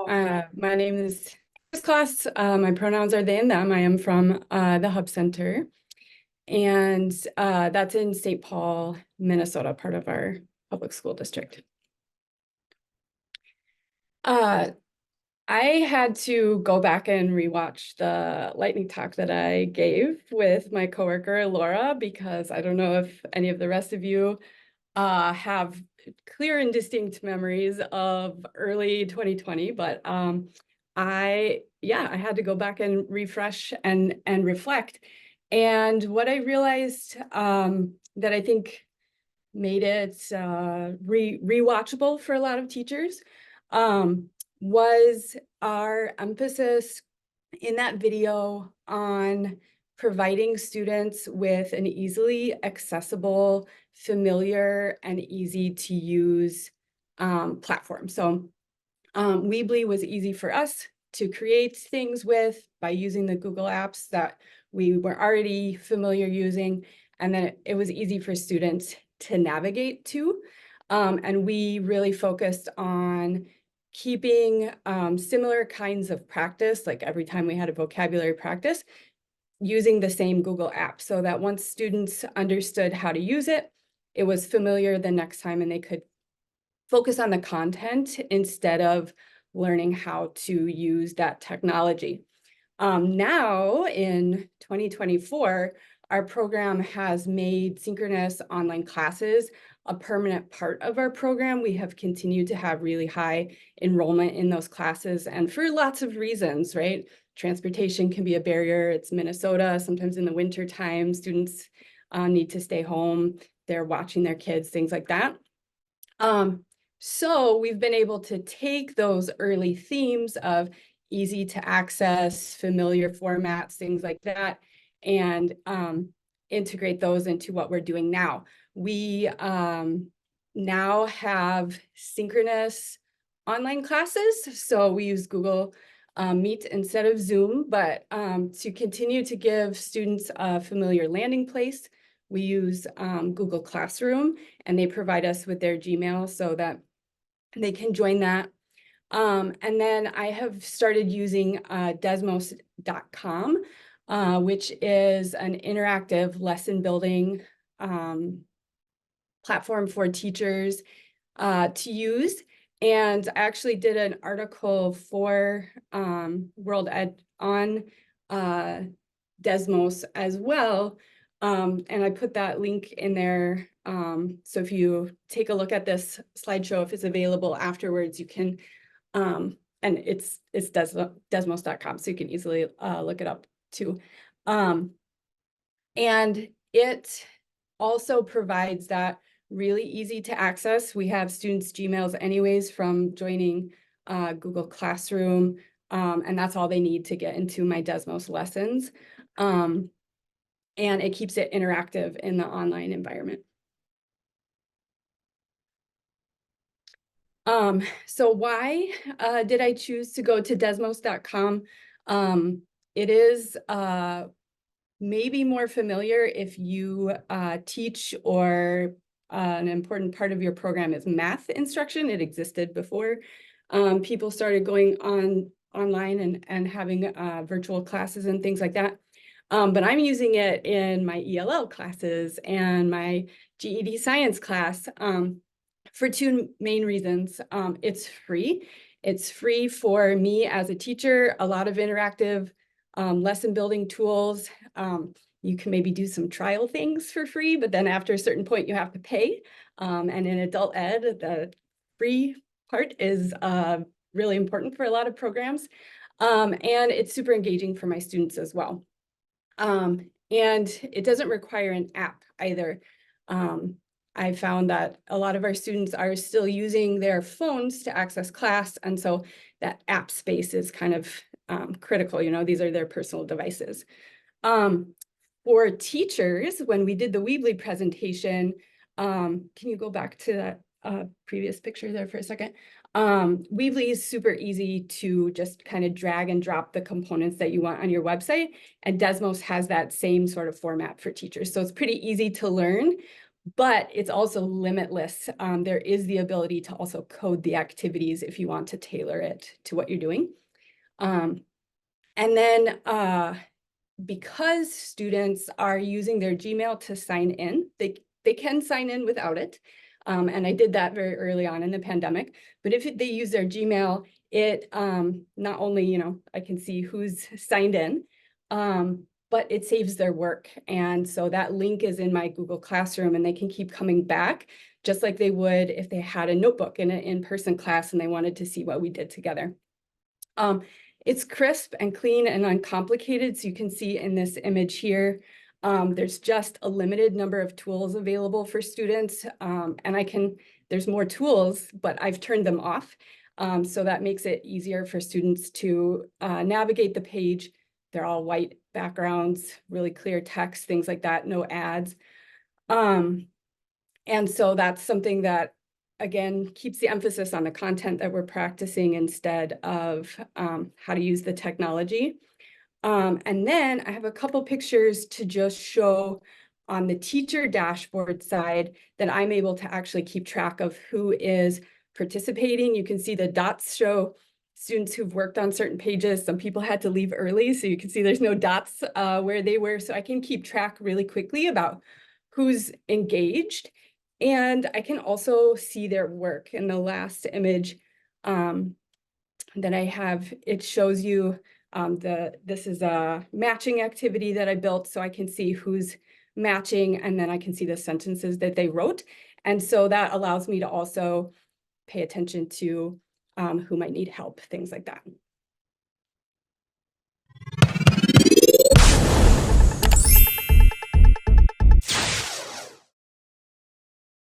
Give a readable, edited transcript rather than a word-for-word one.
My name is Class. My pronouns are they and them. I am from the Hub Center, and that's in St. Paul, Minnesota, part of our public school district. I had to go back and rewatch the lightning talk that I gave with my coworker Laura, because I don't know if any of the rest of you have clear and distinct memories of early 2020, but I had to go back and refresh and reflect. And what I realized that I think made it rewatchable for a lot of teachers was our emphasis in that video on providing students with an easily accessible, familiar, and easy to use platform. So Weebly was easy for us to create things with by using the Google apps that we were already familiar using. And then it was easy for students to navigate to. And we really focused on keeping similar kinds of practice, like every time we had a vocabulary practice, using the same Google app, so that once students understood how to use it, it was familiar the next time and they could focus on the content instead of learning how to use that technology. Now in 2024, our program has made synchronous online classes a permanent part of our program. We have continued to have really high enrollment in those classes, and for lots of reasons, right? Transportation can be a barrier. It's Minnesota. Sometimes in the winter time, students need to stay home. They're watching their kids, things like that. So we've been able to take those early themes of easy to access, familiar formats, things like that, and integrate those into what we're doing now. We now have synchronous online classes. So we use Google Meet instead of Zoom, but to continue to give students a familiar landing place, we use Google Classroom, and they provide us with their Gmail so that they can join that. And then I have started using desmos.com, which is an interactive lesson building platform for teachers to use. And I actually did an article for World Ed on Desmos as well. And I put that link in there. So if you take a look at this slideshow, if it's available afterwards, you can, and it's desmos.com, so you can easily look it up too. And it also provides that really easy to access. We have students' Gmails anyways from joining Google Classroom, and that's all they need to get into my Desmos lessons. And it keeps it interactive in the online environment. So why did I choose to go to desmos.com? It is maybe more familiar if you teach, or an important part of your program is math instruction. It existed before people started going online and having virtual classes and things like that. But I'm using it in my ELL classes and my GED science class for two main reasons. It's free. It's free for me as a teacher, a lot of interactive lesson building tools. You can maybe do some trial things for free, but then after a certain point, you have to pay. And in adult ed, the free part is really important for a lot of programs. And it's super engaging for my students as well. And it doesn't require an app either. I found that a lot of our students are still using their phones to access class, and so that app space is kind of critical. You know, these are their personal devices. For teachers, when we did the Weebly presentation, can you go back to that previous picture there for a second? Weebly is super easy to just kind of drag and drop the components that you want on your website, and Desmos has that same sort of format for teachers. So it's pretty easy to learn, but it's also limitless. There is the ability to also code the activities if you want to tailor it to what you're doing. And then because students are using their Gmail to sign in, they can sign in without it. And I did that very early on in the pandemic. But if they use their Gmail, it not only, you know, I can see who's signed in, but it saves their work. And so that link is in my Google Classroom, and they can keep coming back just like they would if they had a notebook in an in-person class and they wanted to see what we did together. It's crisp and clean and uncomplicated. So you can see in this image here, there's just a limited number of tools available for students. And there's more tools, but I've turned them off. So that makes it easier for students to navigate the page. They're all white backgrounds, really clear text, things like that, no ads. And so that's something that, again, keeps the emphasis on the content that we're practicing instead of how to use the technology. And then I have a couple pictures to just show on the teacher dashboard side that I'm able to actually keep track of who is participating. You can see the dots show students who've worked on certain pages. Some people had to leave early, so you can see there's no dots where they were. So I can keep track really quickly about who's engaged. And I can also see their work. In the last image that I have, it shows you this is a matching activity that I built, so I can see who's matching, and then I can see the sentences that they wrote. And so that allows me to also pay attention to who might need help, things like that.